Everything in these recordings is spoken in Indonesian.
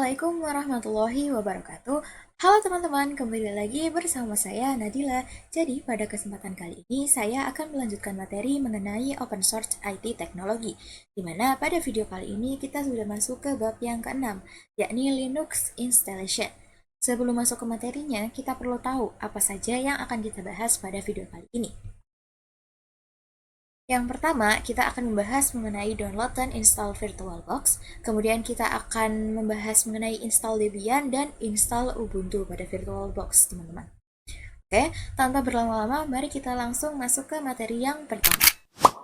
Assalamualaikum warahmatullahi wabarakatuh. Halo teman-teman, kembali lagi bersama saya Nadila. Jadi pada kesempatan kali ini saya akan melanjutkan materi mengenai open source IT teknologi. Di mana pada video kali ini kita sudah masuk ke bab yang keenam, yakni Linux installation. Sebelum masuk ke materinya, kita perlu tahu apa saja yang akan kita bahas pada video kali ini. Yang pertama, kita akan membahas mengenai download dan install VirtualBox. Kemudian kita akan membahas mengenai install Debian dan install Ubuntu pada VirtualBox, teman-teman. Oke, tanpa berlama-lama, mari kita langsung masuk ke materi yang pertama.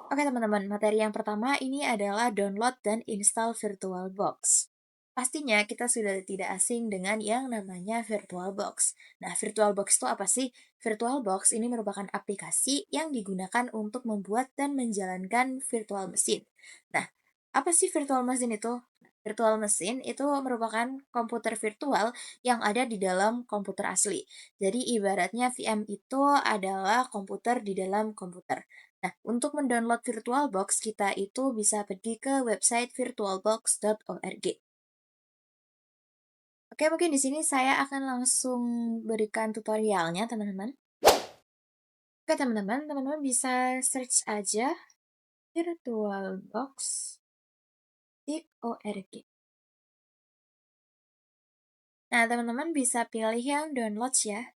Oke teman-teman, materi yang pertama ini adalah download dan install VirtualBox. Pastinya kita sudah tidak asing dengan yang namanya VirtualBox. Nah, VirtualBox itu apa sih? VirtualBox ini merupakan aplikasi yang digunakan untuk membuat dan menjalankan virtual machine. Nah, apa sih virtual machine itu? Virtual machine itu merupakan komputer virtual yang ada di dalam komputer asli. Jadi ibaratnya VM itu adalah komputer di dalam komputer. Nah, untuk mendownload VirtualBox, kita itu bisa pergi ke website virtualbox.org. Oke, mungkin di sini saya akan langsung berikan tutorialnya, teman-teman. Oke, teman-teman bisa search aja virtualbox.org. Nah, teman-teman bisa pilih yang download ya.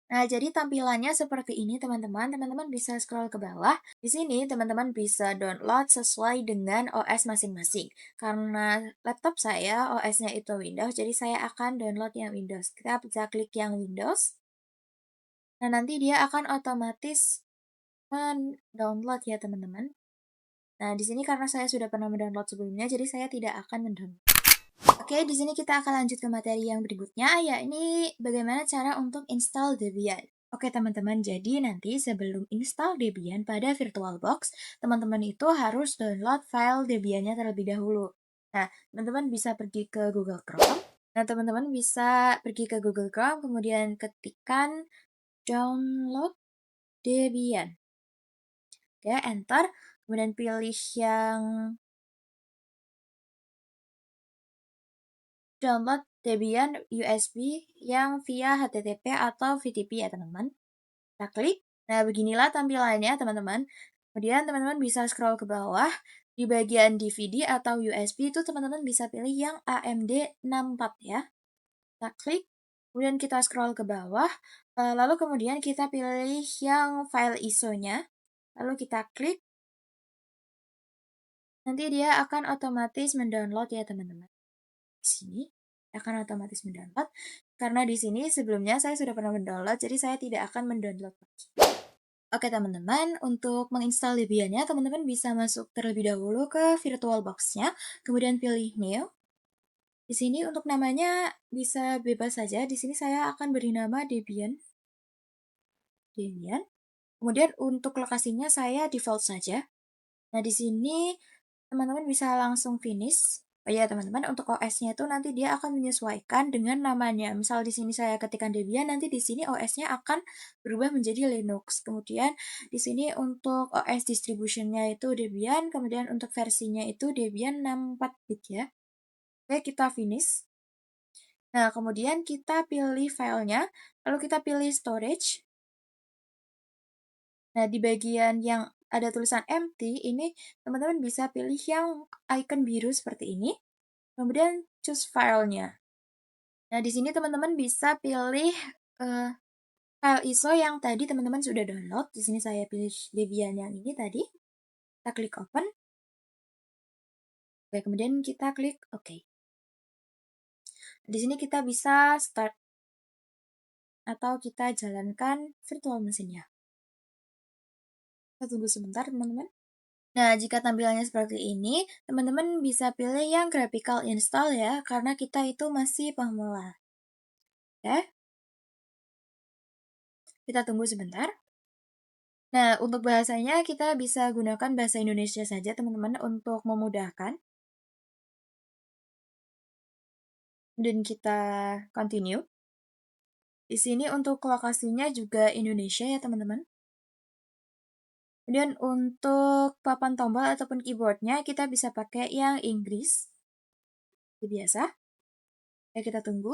Nah, jadi tampilannya seperti ini, teman-teman. Teman-teman bisa scroll ke bawah. Di sini, teman-teman bisa download sesuai dengan OS masing-masing. Karena laptop saya, OS-nya itu Windows, jadi saya akan download yang Windows. Kita bisa klik yang Windows. Nah, nanti dia akan otomatis mendownload ya, teman-teman. Nah, di sini karena saya sudah pernah mendownload sebelumnya, jadi saya tidak akan mendownload. Oke, di sini kita akan lanjut ke materi yang berikutnya, yakni bagaimana cara untuk install Debian. Oke teman-teman, jadi nanti sebelum install Debian pada VirtualBox, teman-teman itu harus download file Debiannya terlebih dahulu. Nah, teman-teman bisa pergi ke Google Chrome. Nah, teman-teman bisa pergi ke Google Chrome, kemudian ketikkan download Debian. Oke, enter. Kemudian pilih yang download Debian USB yang via HTTP atau VTP ya teman-teman. Kita klik. Nah, beginilah tampilannya teman-teman. Kemudian teman-teman bisa scroll ke bawah. Di bagian DVD atau USB itu teman-teman bisa pilih yang AMD 64 ya. Kita klik. Kemudian kita scroll ke bawah. Lalu kemudian kita pilih yang file ISO-nya. Lalu kita klik. Nanti dia akan otomatis mendownload ya teman-teman. Di sini akan otomatis mendownload. Karena di sini sebelumnya saya sudah pernah mendownload, jadi saya tidak akan mendownload lagi. Oke teman-teman, untuk menginstal Debian-nya, teman-teman bisa masuk terlebih dahulu ke VirtualBox-nya, kemudian pilih New. Di sini untuk namanya bisa bebas saja. Di sini saya akan beri nama Debian. Debian. Kemudian untuk lokasinya saya default saja. Nah, di sini teman-teman bisa langsung finish. Oh ya, teman-teman, untuk OS-nya itu nanti dia akan menyesuaikan dengan namanya. Misal di sini saya ketikkan Debian, nanti di sini OS-nya akan berubah menjadi Linux. Kemudian di sini untuk OS distribution-nya itu Debian, kemudian untuk versinya itu Debian 64 bit ya. Oke, kita finish. Nah, kemudian kita pilih filenya, lalu kita pilih storage. Nah, di bagian yang ada tulisan empty, ini teman-teman bisa pilih yang icon biru seperti ini. Kemudian choose filenya. Nah, di sini teman-teman bisa pilih file ISO yang tadi teman-teman sudah download. Di sini saya pilih Debian yang ini tadi. Kita klik open. Oke, kemudian kita klik OK. Di sini kita bisa start atau kita jalankan virtual machine-nya. Kita tunggu sebentar, teman-teman. Nah, jika tampilannya seperti ini, teman-teman bisa pilih yang graphical install ya, karena kita itu masih pemula. Oke, kita tunggu sebentar. Nah, untuk bahasanya kita bisa gunakan bahasa Indonesia saja, teman-teman, untuk memudahkan. Dan kita continue. Di sini untuk lokasinya juga Indonesia ya, teman-teman. Kemudian untuk papan tombol ataupun keyboardnya kita bisa pakai yang Inggris. Seperti biasa. Ya, kita tunggu.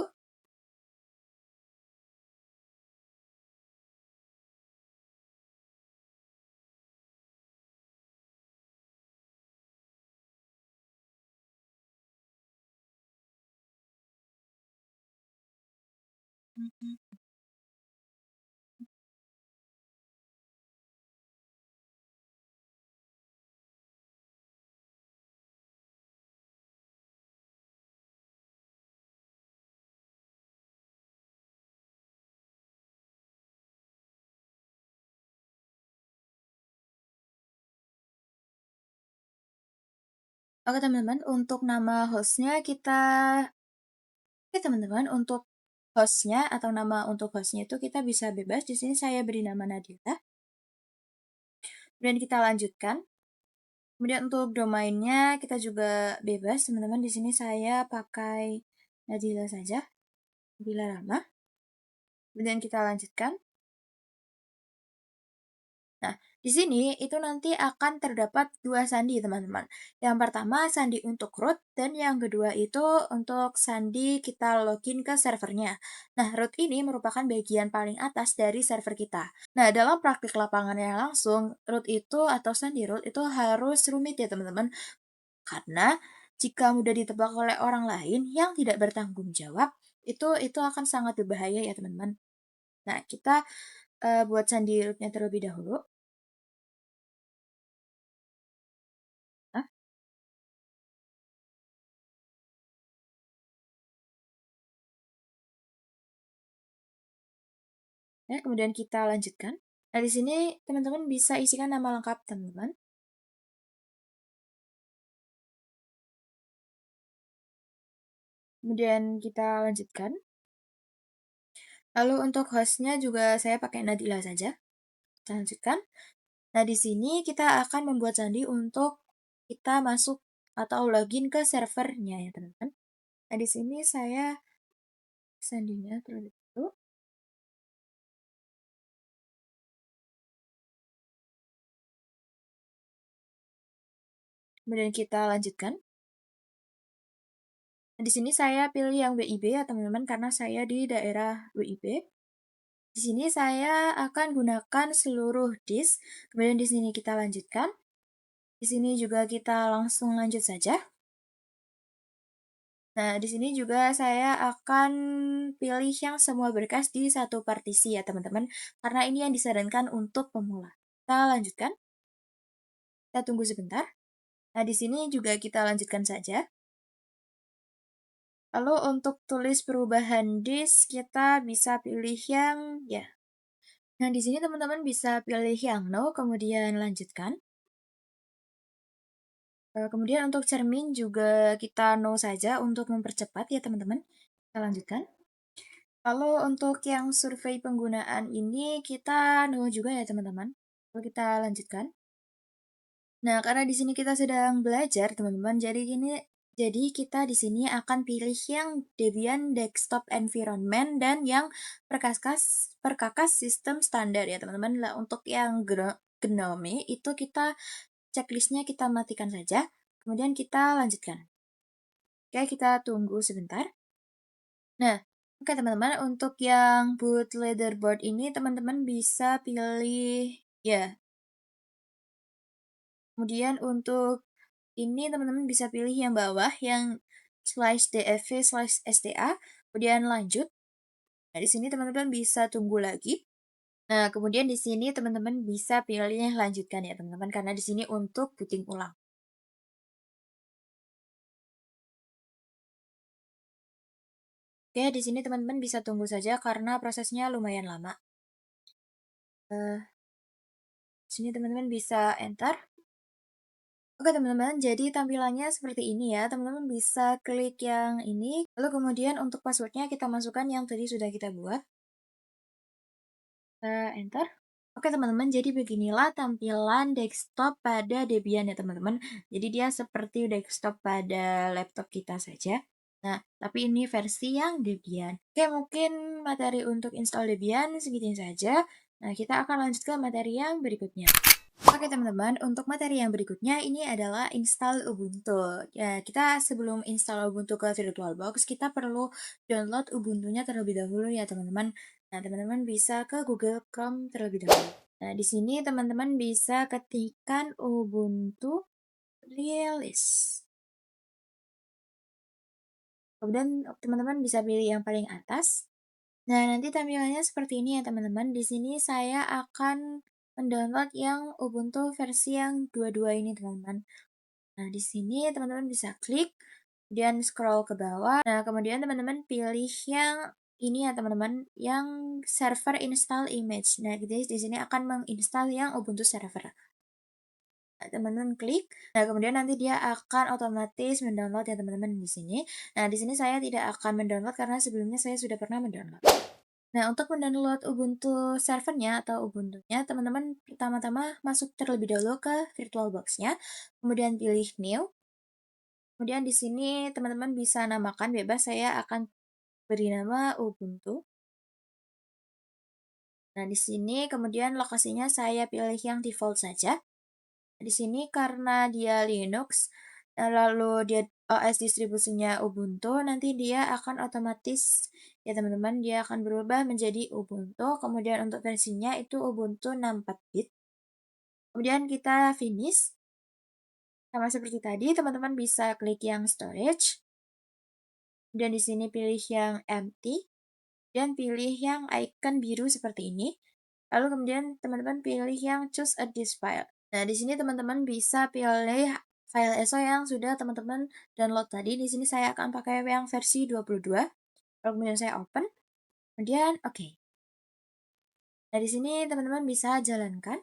Mhm. Oke teman-teman, untuk nama hostnya kita oke teman-teman, untuk hostnya atau nama untuk hostnya itu kita bisa bebas. Di sini saya beri nama Nadila. Kemudian kita lanjutkan. Kemudian untuk domainnya kita juga bebas, teman-teman. Di sini saya pakai Nadila saja, Nadila Rama. Kemudian kita lanjutkan. Nah, di sini itu nanti akan terdapat dua sandi, teman-teman. Yang pertama sandi untuk root dan yang kedua itu untuk sandi kita login ke servernya. Nah, root ini merupakan bagian paling atas dari server kita. Nah, dalam praktik lapangannya langsung, root itu atau sandi root itu harus rumit ya, teman-teman. Karena jika mudah ditebak oleh orang lain yang tidak bertanggung jawab, itu akan sangat berbahaya ya, teman-teman. Nah, kita buat sandi rootnya terlebih dahulu. Nah, ya, kemudian kita lanjutkan. Nah, di sini teman-teman bisa isikan nama lengkap teman-teman. Kemudian kita lanjutkan. Lalu untuk hostnya juga saya pakai Nadila saja. Kita lanjutkan. Nah, di sini kita akan membuat sandi untuk kita masuk atau login ke servernya ya teman-teman. Nah, di sini saya sandinya terlebih dahulu. Kemudian kita lanjutkan. Nah, di sini saya pilih yang WIB ya teman-teman karena saya di daerah WIB. Di sini saya akan gunakan seluruh disk. Kemudian di sini kita lanjutkan. Di sini juga kita langsung lanjut saja. Nah, di sini juga saya akan pilih yang semua berkas di satu partisi ya teman-teman. Karena ini yang disarankan untuk pemula. Kita lanjutkan. Kita tunggu sebentar. Nah, di sini juga kita lanjutkan saja. Lalu untuk tulis perubahan disk, kita bisa pilih yang ya. Nah, di sini teman-teman bisa pilih yang no, kemudian lanjutkan. Kemudian untuk cermin juga kita no saja untuk mempercepat ya teman-teman. Kita lanjutkan. Lalu untuk yang survei penggunaan ini kita no juga ya teman-teman. Lalu kita lanjutkan. Nah, karena di sini kita sedang belajar teman-teman, jadi kita di sini akan pilih yang Debian Desktop Environment dan yang perkakas sistem standar ya teman-teman. Nah, untuk yang GNOME itu kita checklistnya kita matikan saja. Kemudian kita lanjutkan. Oke, kita tunggu sebentar. Nah, oke teman-teman, untuk yang boot leaderboard ini teman-teman bisa pilih ya. Kemudian untuk ini teman-teman bisa pilih yang bawah yang /dfv/sta, kemudian lanjut. Nah, di sini teman-teman bisa tunggu lagi. Nah, kemudian di sini teman-teman bisa pilih lanjutkan ya teman-teman karena di sini untuk booting ulang. Oke, di sini teman-teman bisa tunggu saja karena prosesnya lumayan lama. Di sini teman-teman bisa enter. Oke teman-teman, jadi tampilannya seperti ini ya. Teman-teman bisa klik yang ini, lalu kemudian untuk passwordnya kita masukkan yang tadi sudah kita buat. Kita enter. Oke teman-teman, jadi beginilah tampilan desktop pada Debian ya teman-teman. Jadi dia seperti desktop pada laptop kita saja. Nah, tapi ini versi yang Debian. Oke, mungkin materi untuk install Debian segini saja. Nah, kita akan lanjut ke materi yang berikutnya. Oke teman-teman, untuk materi yang berikutnya ini adalah install Ubuntu. Ya, kita sebelum install Ubuntu ke VirtualBox, kita perlu download Ubuntunya terlebih dahulu ya teman-teman. Nah, teman-teman bisa ke Google Chrome terlebih dahulu. Nah, di sini teman-teman bisa ketikkan Ubuntu Release. Kemudian teman-teman bisa pilih yang paling atas. Nah, nanti tampilannya seperti ini ya teman-teman. Di sini saya akan mendownload yang Ubuntu versi yang 22 ini teman-teman. Nah, di sini teman-teman bisa klik, kemudian scroll ke bawah. Nah, kemudian teman-teman pilih yang ini ya teman-teman, yang server install image. Nah, jadi di sini akan menginstal yang Ubuntu server. Nah, teman-teman klik. Nah, kemudian nanti dia akan otomatis mendownload ya teman-teman di sini. Nah, di sini saya tidak akan mendownload karena sebelumnya saya sudah pernah mendownload. Nah, untuk mendownload Ubuntu servernya atau Ubuntunya, teman-teman pertama-tama masuk terlebih dahulu ke VirtualBox-nya, kemudian pilih New. Kemudian di sini teman-teman bisa namakan bebas, saya akan beri nama Ubuntu. Nah, di sini kemudian lokasinya saya pilih yang default saja. Di sini karena dia Linux, lalu dia OS distribusinya Ubuntu, nanti dia akan otomatis ya teman-teman, dia akan berubah menjadi Ubuntu, kemudian untuk versinya itu Ubuntu 64-bit. Kemudian kita finish. Sama seperti tadi, teman-teman bisa klik yang storage, dan di sini pilih yang empty, dan pilih yang icon biru seperti ini. Lalu kemudian teman-teman pilih yang choose a disk file. Nah, di sini teman-teman bisa pilih file ISO yang sudah teman-teman download tadi. Di sini saya akan pakai yang versi 22. Lalu kemudian saya open, kemudian oke. Nah, di sini teman-teman bisa jalankan.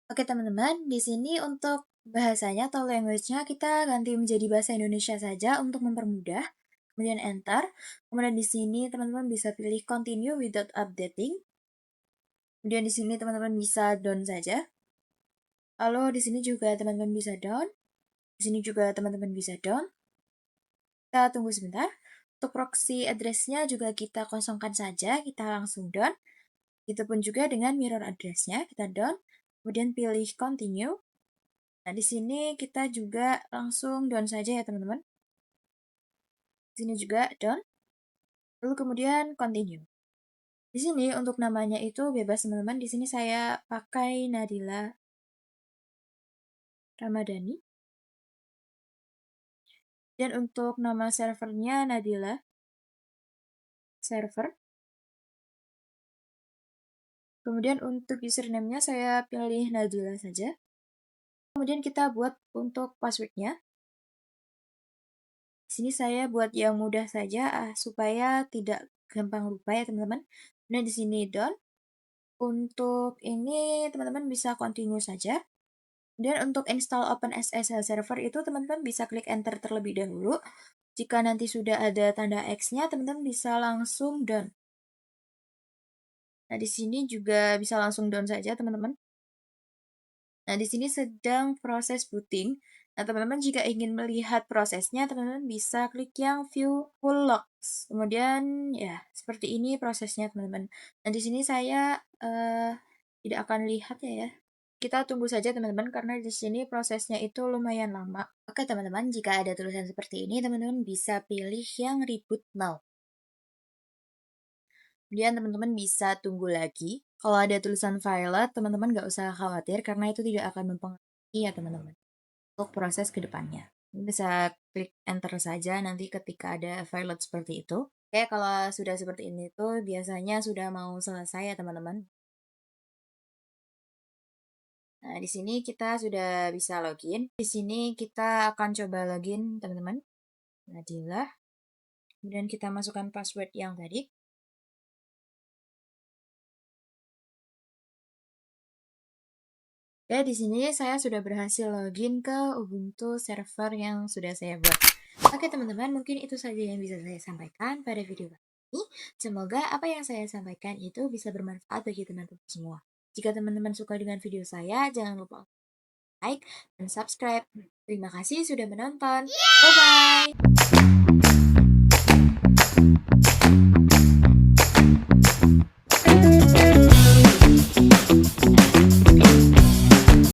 Oke teman-teman, di sini untuk bahasanya atau language-nya kita ganti menjadi bahasa Indonesia saja untuk mempermudah. Kemudian enter. Kemudian di sini teman-teman bisa pilih continue without updating. Kemudian di sini teman-teman bisa down saja. Lalu di sini juga teman-teman bisa down. Di sini juga teman-teman bisa down. Kita tunggu sebentar. Untuk proxy address-nya juga kita kosongkan saja, kita langsung down. Itu pun juga dengan mirror address-nya, kita down. Kemudian pilih continue. Nah, di sini kita juga langsung down saja ya teman-teman. Di sini juga down. Lalu kemudian continue. Di sini untuk namanya itu bebas teman-teman. Di sini saya pakai Nadila Ramadhani. Dan untuk nama servernya Nadila server. Kemudian untuk username-nya saya pilih Nadila saja. Kemudian kita buat untuk password-nya. Di sini saya buat yang mudah saja supaya tidak gampang lupa ya teman-teman. Nah, di sini done. Untuk ini teman-teman bisa continue saja. Dan untuk install OpenSSL server itu teman-teman bisa klik enter terlebih dahulu. Jika nanti sudah ada tanda X-nya, teman-teman bisa langsung down. Nah, di sini juga bisa langsung down saja teman-teman. Nah, di sini sedang proses booting. Nah, teman-teman jika ingin melihat prosesnya, teman-teman bisa klik yang view full logs. Kemudian ya, seperti ini prosesnya, teman-teman. Nah, di sini saya tidak akan lihat ya. Kita tunggu saja, teman-teman, karena di sini prosesnya itu lumayan lama. Oke, teman-teman, jika ada tulisan seperti ini, teman-teman bisa pilih yang reboot now. Kemudian teman-teman bisa tunggu lagi. Kalau ada tulisan violet, teman-teman nggak usah khawatir karena itu tidak akan mempengaruhi ya teman-teman. Untuk proses ke depannya. Bisa klik enter saja nanti ketika ada violet seperti itu. Oke, kalau sudah seperti ini tuh biasanya sudah mau selesai ya teman-teman. Nah, di sini kita sudah bisa login. Di sini kita akan coba login teman-teman. Nadila. Kemudian kita masukkan password yang tadi. Ya, di sini saya sudah berhasil login ke Ubuntu server yang sudah saya buat. Oke teman-teman, mungkin itu saja yang bisa saya sampaikan pada video kali ini. Semoga apa yang saya sampaikan itu bisa bermanfaat bagi teman-teman semua. Jika teman-teman suka dengan video saya, jangan lupa like dan subscribe. Terima kasih sudah menonton. Bye-bye!